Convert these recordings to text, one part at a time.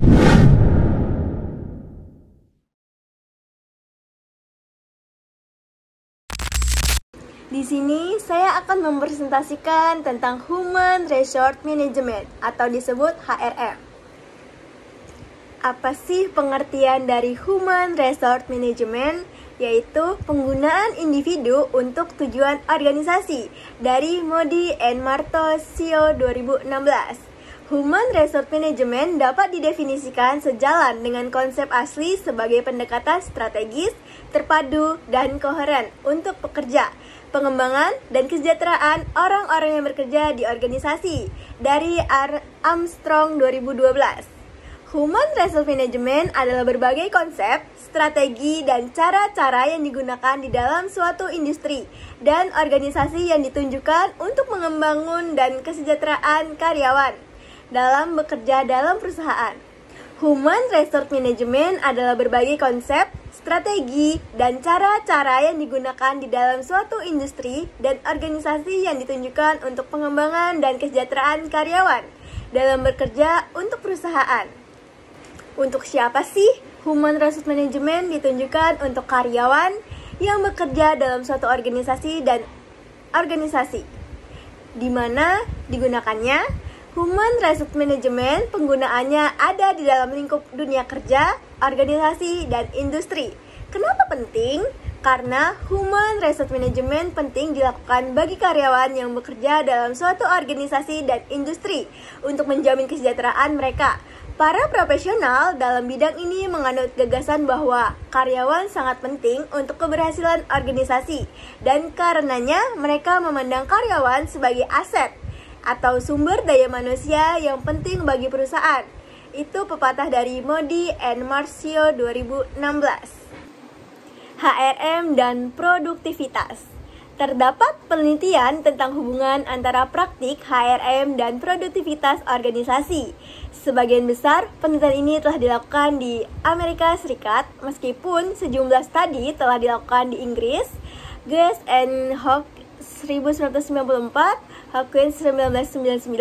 Di sini saya akan mempresentasikan tentang Human Resource Management atau disebut HRM. Apa sih pengertian dari Human Resource Management? Yaitu penggunaan individu untuk tujuan organisasi dari Modi and Marto CEO 2016. Human Resource Management dapat didefinisikan sejalan dengan konsep asli sebagai pendekatan strategis, terpadu, dan koheren untuk pekerja, pengembangan, dan kesejahteraan orang-orang yang bekerja di organisasi dari Armstrong 2012. Human Resource Management adalah berbagai konsep, strategi, dan cara-cara yang digunakan di dalam suatu industri dan organisasi yang ditunjukkan untuk membangun dan kesejahteraan karyawan dalam bekerja dalam perusahaan. Human Resource Management adalah berbagai konsep, strategi, dan cara-cara yang digunakan di dalam suatu industri dan organisasi yang ditunjukkan untuk pengembangan dan kesejahteraan karyawan dalam bekerja untuk perusahaan. Untuk siapa sih Human Resource Management ditunjukkan? Untuk karyawan yang bekerja dalam suatu organisasi dan organisasi. Di mana digunakannya? Human Resource Management penggunaannya ada di dalam lingkup dunia kerja, organisasi, dan industri. Kenapa penting? Karena Human Resource Management penting dilakukan bagi karyawan yang bekerja dalam suatu organisasi dan industri untuk menjamin kesejahteraan mereka. Para profesional dalam bidang ini menganut gagasan bahwa karyawan sangat penting untuk keberhasilan organisasi dan karenanya mereka memandang karyawan sebagai aset atau sumber daya manusia yang penting bagi perusahaan. Itu pepatah dari Modi and Marcio 2016. HRM dan produktivitas. Terdapat penelitian tentang hubungan antara praktik HRM dan produktivitas organisasi. Sebagian besar penelitian ini telah dilakukan di Amerika Serikat, meskipun sejumlah studi telah dilakukan di Inggris. Guest and Hock 1994, Hawkins 1999,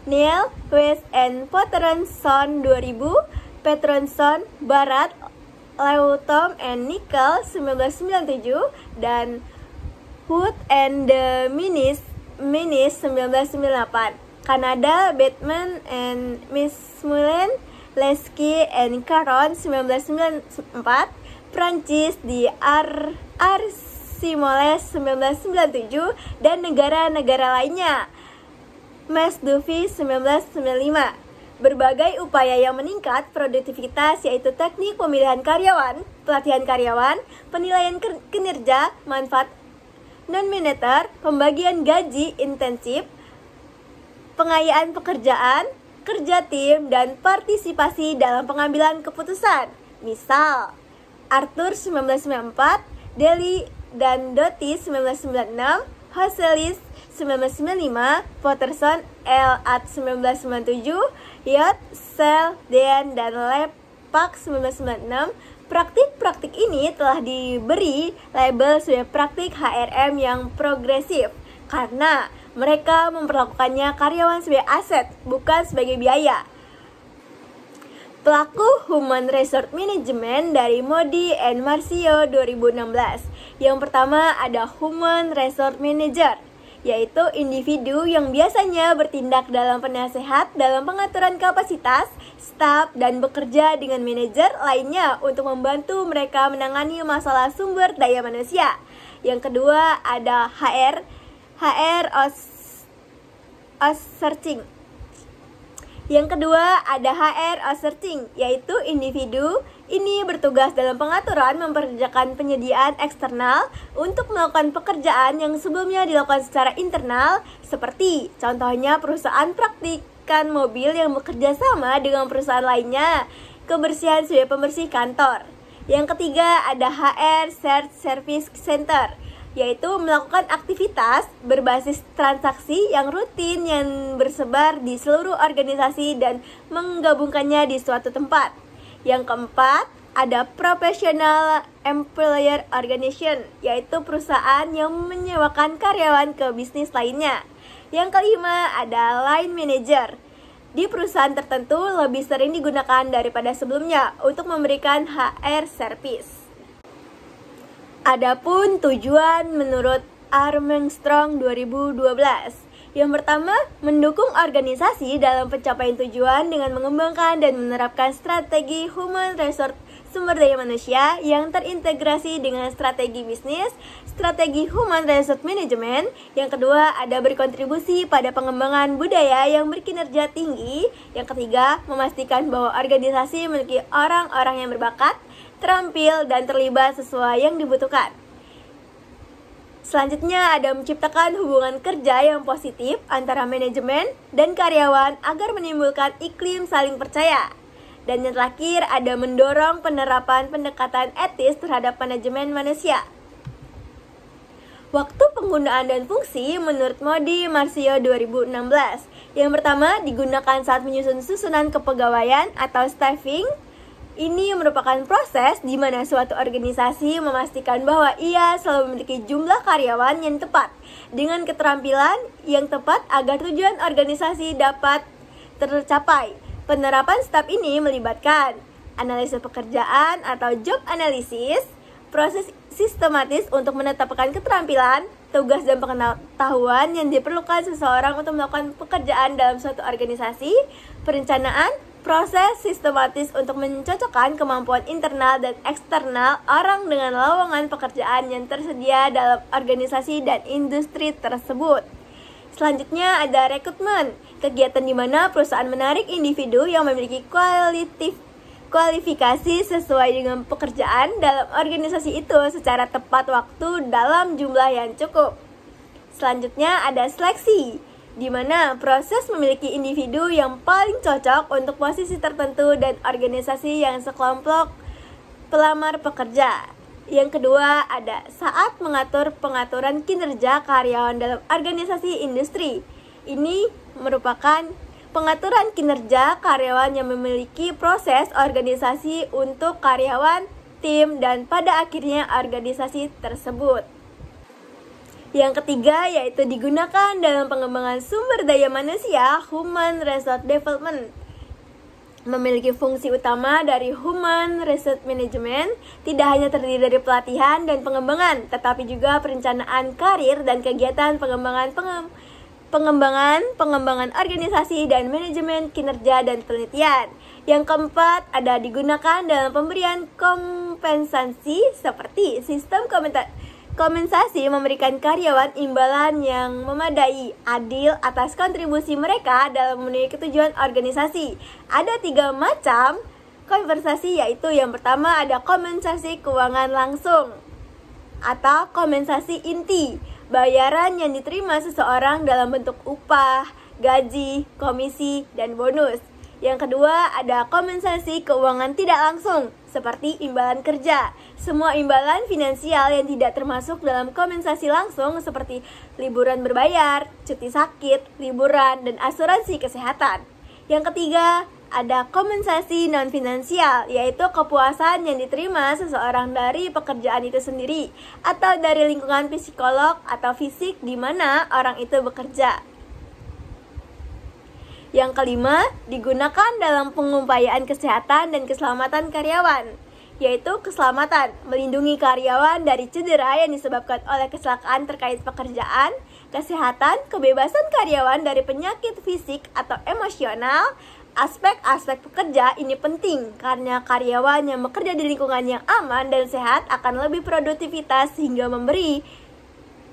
Neil, West, and Patterson 2000, Patterson, Barat, Lewton, and Nickel 1997, dan Wood and the Minis 1998, Kanada, Batman and Miss Mullen, Leski and Caron 1994, Prancis di Simoles 1997, dan negara-negara lainnya. Mas Duffy 1995. Berbagai upaya yang meningkat produktivitas yaitu teknik pemilihan karyawan, pelatihan karyawan, penilaian kinerja, manfaat non-moneter, pembagian gaji intensif, pengayaan pekerjaan, kerja tim, dan partisipasi dalam pengambilan keputusan. Misal, Arthur 1994, Daly dan Doty 1996, Hoselis 1995, Patterson L. at 1997, Yacht, Sell, Dan, dan Lepak 1996. Praktik-praktik ini telah diberi label sebagai praktik HRM yang progresif karena mereka memperlakukannya karyawan sebagai aset, bukan sebagai biaya. Pelaku Human Resource Management dari Modi and Marcio 2016. Yang pertama ada Human Resource Manager, yaitu individu yang biasanya bertindak dalam penasehat dalam pengaturan kapasitas, staf, dan bekerja dengan manajer lainnya untuk membantu mereka menangani masalah sumber daya manusia. Yang kedua ada HR outsourcing. Yang kedua ada HR outsourcing, yaitu individu ini bertugas dalam pengaturan mempekerjakan penyediaan eksternal untuk melakukan pekerjaan yang sebelumnya dilakukan secara internal, seperti contohnya perusahaan praktikan mobil yang bekerja sama dengan perusahaan lainnya, kebersihan sebagai pembersih kantor. Yang ketiga ada HR Shared Service Center, yaitu melakukan aktivitas berbasis transaksi yang rutin yang bersebar di seluruh organisasi dan menggabungkannya di suatu tempat. Yang keempat, ada Professional Employer Organization, yaitu perusahaan yang menyewakan karyawan ke bisnis lainnya. Yang kelima, ada Line Manager, di perusahaan tertentu lebih sering digunakan daripada sebelumnya untuk memberikan HR service. Adapun tujuan menurut Armstrong 2012. Yang pertama, mendukung organisasi dalam pencapaian tujuan dengan mengembangkan dan menerapkan strategi human resource sumber daya manusia yang terintegrasi dengan strategi bisnis, strategi human resource management. Yang kedua, ada berkontribusi pada pengembangan budaya yang berkinerja tinggi. Yang ketiga, memastikan bahwa organisasi memiliki orang-orang yang berbakat, terampil, dan terlibat sesuai yang dibutuhkan. Selanjutnya ada menciptakan hubungan kerja yang positif antara manajemen dan karyawan agar menimbulkan iklim saling percaya. Dan yang terakhir ada mendorong penerapan pendekatan etis terhadap manajemen manusia. Waktu penggunaan dan fungsi menurut Moody Marcio 2016. Yang pertama digunakan saat menyusun susunan kepegawaian atau staffing. Ini merupakan proses di mana suatu organisasi memastikan bahwa ia selalu memiliki jumlah karyawan yang tepat dengan keterampilan yang tepat agar tujuan organisasi dapat tercapai. Penerapan staf ini melibatkan analisis pekerjaan atau job analysis, proses sistematis untuk menetapkan keterampilan, tugas dan pengetahuan yang diperlukan seseorang untuk melakukan pekerjaan dalam suatu organisasi, perencanaan, proses sistematis untuk mencocokkan kemampuan internal dan eksternal orang dengan lowongan pekerjaan yang tersedia dalam organisasi dan industri tersebut. Selanjutnya ada rekrutmen, kegiatan di mana perusahaan menarik individu yang memiliki kualifikasi sesuai dengan pekerjaan dalam organisasi itu secara tepat waktu dalam jumlah yang cukup. Selanjutnya ada seleksi, di mana proses memiliki individu yang paling cocok untuk posisi tertentu dan organisasi yang sekelompok pelamar pekerja. Yang kedua ada saat mengatur pengaturan kinerja karyawan dalam organisasi industri. Ini merupakan pengaturan kinerja karyawan yang memiliki proses organisasi untuk karyawan, tim, dan pada akhirnya organisasi tersebut. Yang ketiga yaitu digunakan dalam pengembangan sumber daya manusia, human resource development. Memiliki fungsi utama dari human resource management tidak hanya terdiri dari pelatihan dan pengembangan, tetapi juga perencanaan karir dan kegiatan pengembangan organisasi dan manajemen kinerja dan penelitian. Yang keempat ada digunakan dalam pemberian kompensasi seperti sistem kompensasi memberikan karyawan imbalan yang memadai, adil atas kontribusi mereka dalam memenuhi ketujuan organisasi. Ada 3 macam kompensasi, yaitu yang pertama ada kompensasi keuangan langsung atau kompensasi inti, bayaran yang diterima seseorang dalam bentuk upah, gaji, komisi, dan bonus. Yang kedua ada kompensasi keuangan tidak langsung seperti imbalan kerja. Semua imbalan finansial yang tidak termasuk dalam kompensasi langsung seperti liburan berbayar, cuti sakit, liburan, dan asuransi kesehatan. Yang ketiga ada kompensasi non-finansial, yaitu kepuasan yang diterima seseorang dari pekerjaan itu sendiri atau dari lingkungan psikolog atau fisik di mana orang itu bekerja. Yang kelima, digunakan dalam pengupayaan kesehatan dan keselamatan karyawan, yaitu keselamatan, melindungi karyawan dari cedera yang disebabkan oleh kecelakaan terkait pekerjaan, kesehatan, kebebasan karyawan dari penyakit fisik atau emosional. Aspek-aspek pekerja ini penting karena karyawan yang bekerja di lingkungan yang aman dan sehat akan lebih produktivitas sehingga memberi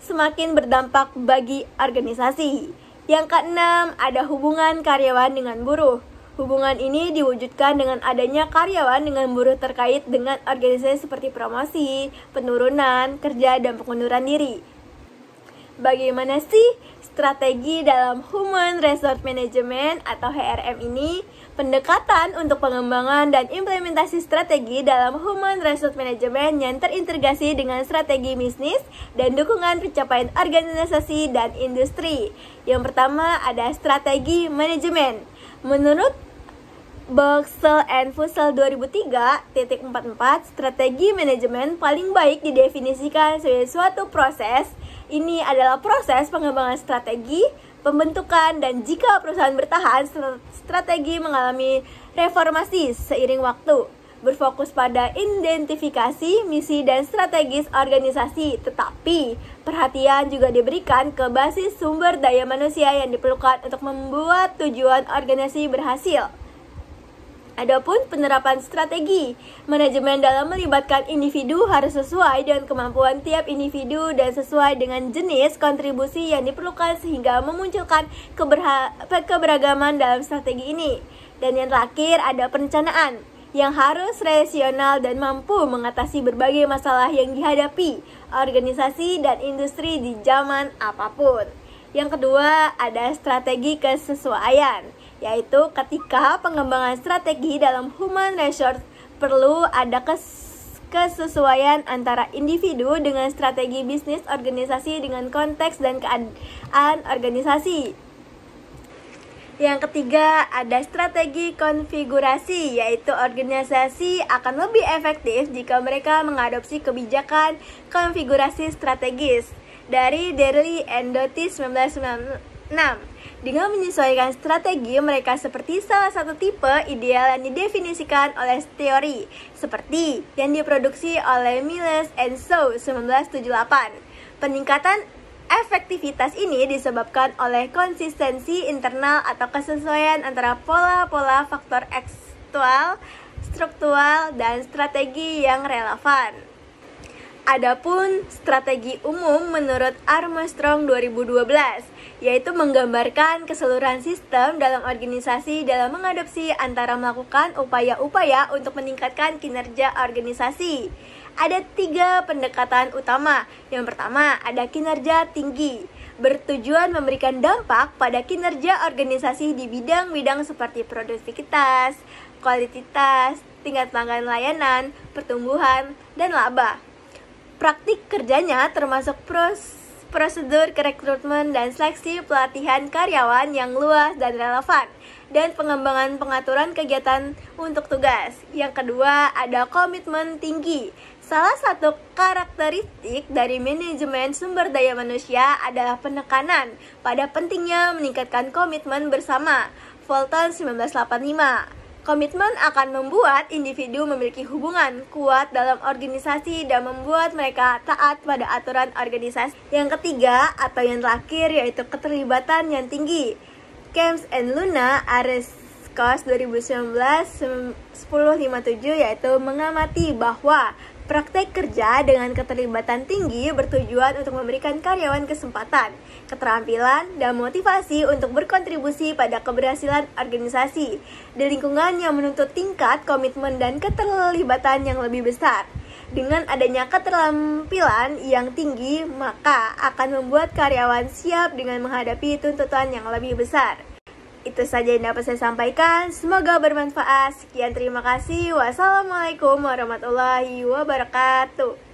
semakin berdampak bagi organisasi. Yang keenam, ada hubungan karyawan dengan buruh. Hubungan ini diwujudkan dengan adanya karyawan dengan buruh terkait dengan organisasi seperti promosi, penurunan, kerja, dan pengunduran diri. Bagaimana sih strategi dalam Human Resource Management atau HRM ini? Pendekatan untuk pengembangan dan implementasi strategi dalam Human Resource Management yang terintegrasi dengan strategi bisnis dan dukungan pencapaian organisasi dan industri. Yang pertama ada strategi manajemen. Menurut Boxell and Fussell 2003.44, strategi manajemen paling baik didefinisikan sebagai suatu proses. Ini adalah proses pengembangan strategi, pembentukan, dan jika perusahaan bertahan, strategi mengalami reformasi seiring waktu, berfokus pada identifikasi, misi, dan strategis organisasi. Tetapi, perhatian juga diberikan ke basis sumber daya manusia yang diperlukan untuk membuat tujuan organisasi berhasil. Adapun penerapan strategi, manajemen dalam melibatkan individu harus sesuai dengan kemampuan tiap individu dan sesuai dengan jenis kontribusi yang diperlukan sehingga memunculkan keberagaman dalam strategi ini. Dan yang terakhir ada perencanaan yang harus rasional dan mampu mengatasi berbagai masalah yang dihadapi organisasi dan industri di zaman apapun. Yang kedua ada strategi kesesuaian, yaitu ketika pengembangan strategi dalam human resource perlu ada kesesuaian antara individu dengan strategi bisnis organisasi dengan konteks dan keadaan organisasi. Yang ketiga ada strategi konfigurasi, yaitu organisasi akan lebih efektif jika mereka mengadopsi kebijakan konfigurasi strategis dari Daly and Doty 1996 dengan menyesuaikan strategi mereka seperti salah satu tipe ideal yang didefinisikan oleh teori seperti yang diproduksi oleh Miles and Shaw 1978. Peningkatan efektivitas ini disebabkan oleh konsistensi internal atau kesesuaian antara pola-pola faktor ekstual, struktural, dan strategi yang relevan. Adapun strategi umum menurut Armstrong 2012, yaitu menggambarkan keseluruhan sistem dalam organisasi dalam mengadopsi antara melakukan upaya-upaya untuk meningkatkan kinerja organisasi. Ada 3 pendekatan utama. Yang pertama ada kinerja tinggi, bertujuan memberikan dampak pada kinerja organisasi di bidang-bidang seperti produktivitas, kualitas, tingkat pelanggan layanan, pertumbuhan, dan laba. Praktik kerjanya termasuk prosedur rekrutmen dan seleksi pelatihan karyawan yang luas dan relevan, dan pengembangan pengaturan kegiatan untuk tugas. Yang kedua ada komitmen tinggi. Salah satu karakteristik dari manajemen sumber daya manusia adalah penekanan pada pentingnya meningkatkan komitmen bersama. Fulton 1985. Komitmen akan membuat individu memiliki hubungan kuat dalam organisasi dan membuat mereka taat pada aturan organisasi. Yang ketiga atau yang terakhir yaitu keterlibatan yang tinggi. Camps and Luna, Arescos 2019 1057, yaitu mengamati bahwa praktek kerja dengan keterlibatan tinggi bertujuan untuk memberikan karyawan kesempatan, keterampilan, dan motivasi untuk berkontribusi pada keberhasilan organisasi di lingkungan yang menuntut tingkat komitmen dan keterlibatan yang lebih besar. Dengan adanya keterampilan yang tinggi, maka akan membuat karyawan siap dengan menghadapi tuntutan yang lebih besar. Itu saja yang dapat saya sampaikan. Semoga bermanfaat. Sekian, terima kasih. Wassalamualaikum warahmatullahi wabarakatuh.